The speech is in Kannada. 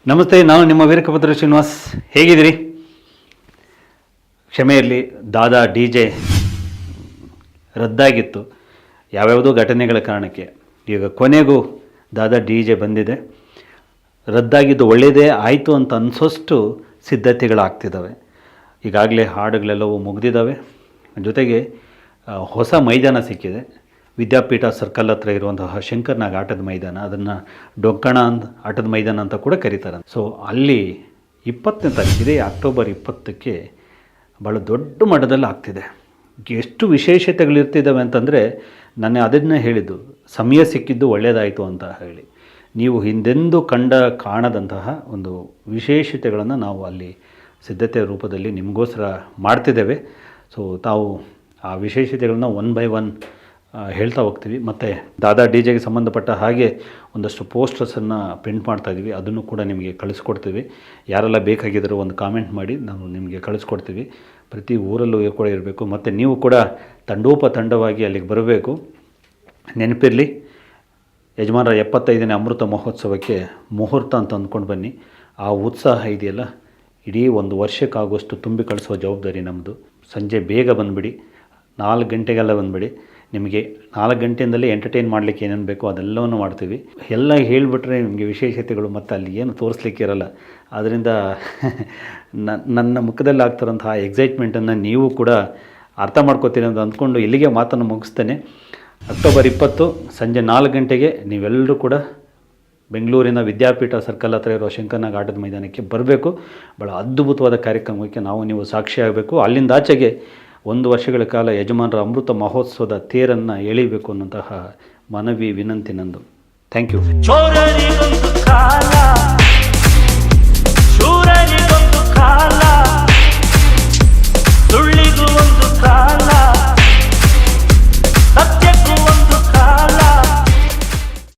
ನಮಸ್ತೆ, ನಾನು ನಿಮ್ಮ ವೀರಕಭದ್ರ ಶ್ರೀನಿವಾಸ್. ಹೇಗಿದ್ದೀರಿ? ಕ್ಷಮೆ ಇರಲಿ, ದಾದಾ DJ ರದ್ದಾಗಿತ್ತು ಯಾವ್ಯಾವುದೋ ಘಟನೆಗಳ ಕಾರಣಕ್ಕೆ. ಈಗ ಕೊನೆಗೂ ದಾದಾ DJ ಬಂದಿದೆ. ರದ್ದಾಗಿದ್ದು ಒಳ್ಳೆಯದೇ ಆಯಿತು ಅಂತ ಅನಿಸೋಷ್ಟು ಸಿದ್ಧತೆಗಳಾಗ್ತಿದ್ದಾವೆ. ಈಗಾಗಲೇ ಹಾಡುಗಳೆಲ್ಲವೂ ಮುಗಿದಿದ್ದಾವೆ. ಜೊತೆಗೆ ಹೊಸ ಮೈದಾನ ಸಿಕ್ಕಿದೆ. ವಿದ್ಯಾಪೀಠ ಸರ್ಕಲ್ ಹತ್ರ ಇರುವಂತಹ ಶಂಕರ್ನಾಗ್ ಆಟದ ಮೈದಾನ, ಅದನ್ನು ಡೊಂಕಣ ಆಟದ ಮೈದಾನ ಅಂತ ಕೂಡ ಕರೀತಾರೆ. ಸೊ ಅಲ್ಲಿ 20ನೇ ತಾರೀಕು, ಇದೇ ಅಕ್ಟೋಬರ್ 20ಕ್ಕೆ ಭಾಳ ದೊಡ್ಡ ಮಟ್ಟದಲ್ಲಿ ಆಗ್ತಿದೆ. ಎಷ್ಟು ವಿಶೇಷತೆಗಳಿರ್ತಿದ್ದಾವೆ ಅಂತಂದರೆ, ನಾನು ಅದನ್ನೇ ಹೇಳಿದ್ದು, ಸಮಯ ಸಿಕ್ಕಿದ್ದು ಒಳ್ಳೆಯದಾಯಿತು ಅಂತ ಹೇಳಿ. ನೀವು ಹಿಂದೆಂದೂ ಕಾಣದಂತಹ ಒಂದು ವಿಶೇಷತೆಗಳನ್ನು ನಾವು ಅಲ್ಲಿ ಸಿದ್ಧತೆ ರೂಪದಲ್ಲಿ ನಿಮಗೋಸ್ಕರ ಮಾಡ್ತಿದ್ದೇವೆ. ಸೊ ತಾವು ಆ ವಿಶೇಷತೆಗಳನ್ನ ಒನ್ ಬೈ ಒನ್ ಹೇಳ್ತಾ ಹೋಗ್ತೀವಿ. ಮತ್ತು ದಾದಾ DJಗೆ ಸಂಬಂಧಪಟ್ಟ ಹಾಗೆ ಒಂದಷ್ಟು ಪೋಸ್ಟರ್ಸನ್ನು ಪ್ರಿಂಟ್ ಮಾಡ್ತಾಯಿದ್ದೀವಿ. ಅದನ್ನು ಕೂಡ ನಿಮಗೆ ಕಳಿಸ್ಕೊಡ್ತೀವಿ. ಯಾರೆಲ್ಲ ಬೇಕಾಗಿದ್ದರೂ ಒಂದು ಕಾಮೆಂಟ್ ಮಾಡಿ ನಾವು ನಿಮಗೆ ಕಳಿಸ್ಕೊಡ್ತೀವಿ. ಪ್ರತಿ ಊರಲ್ಲೂ ಕೂಡ ಇರಬೇಕು. ಮತ್ತು ನೀವು ಕೂಡ ತಂಡೋಪತಂಡವಾಗಿ ಅಲ್ಲಿಗೆ ಬರಬೇಕು. ನೆನಪಿರಲಿ, ಯಜಮಾನರ 75ನೇ ಅಮೃತ ಮಹೋತ್ಸವಕ್ಕೆ ಮುಹೂರ್ತ ಅಂತ ಅಂದ್ಕೊಂಡು ಬನ್ನಿ. ಆ ಉತ್ಸಾಹ ಇದೆಯಲ್ಲ, ಇಡೀ ಒಂದು ವರ್ಷಕ್ಕಾಗುವಷ್ಟು ತುಂಬಿ ಕಳಿಸೋ ಜವಾಬ್ದಾರಿ ನಮ್ಮದು. ಸಂಜೆ ಬೇಗ ಬಂದುಬಿಡಿ, 4 ಗಂಟೆಗೆಲ್ಲ ಬಂದುಬಿಡಿ. ನಿಮಗೆ 4 ಗಂಟೆಯಿಂದಲೇ ಎಂಟರ್ಟೈನ್ ಮಾಡಲಿಕ್ಕೆ ಏನೇನು ಬೇಕೋ ಅದೆಲ್ಲವನ್ನು ಮಾಡ್ತೀವಿ. ಎಲ್ಲ ಹೇಳಿಬಿಟ್ರೆ ನಿಮಗೆ ವಿಶೇಷತೆಗಳು ಮತ್ತು ಅಲ್ಲಿ ಏನು ತೋರಿಸ್ಲಿಕ್ಕೆ ಇರಲ್ಲ. ಆದ್ದರಿಂದ ನನ್ನ ಮುಖದಲ್ಲಿ ಆಗ್ತಿರೋಂತಹ ಎಕ್ಸೈಟ್ಮೆಂಟನ್ನು ನೀವು ಕೂಡ ಅರ್ಥ ಮಾಡ್ಕೋತೀರಿ ಅಂತ ಅಂದ್ಕೊಂಡು ಇಲ್ಲಿಗೆ ಮಾತನ್ನು ಮುಗಿಸ್ತೇನೆ. ಅಕ್ಟೋಬರ್ 20 ಸಂಜೆ 4 ಗಂಟೆಗೆ ನೀವೆಲ್ಲರೂ ಕೂಡ ಬೆಂಗಳೂರಿನ ವಿದ್ಯಾಪೀಠ ಸರ್ಕಲ್ ಹತ್ರ ಇರೋ ಶಂಕರ್ನಾಗ್ ಆಟದ ಮೈದಾನಕ್ಕೆ ಬರಬೇಕು. ಭಾಳ ಅದ್ಭುತವಾದ ಕಾರ್ಯಕ್ರಮಕ್ಕೆ ನಾವು ನೀವು ಸಾಕ್ಷಿಯಾಗಬೇಕು. ಅಲ್ಲಿಂದ ಆಚೆಗೆ 1 ವರ್ಷಗಳ ಕಾಲ ಯಜಮಾನರ ಅಮೃತ ಮಹೋತ್ಸವದ ತೇರನ್ನು ಎಳಿಬೇಕು ಅನ್ನೋಂತಹ ಮನವಿ, ವಿನಂತಿ ನಂದು. Thank you.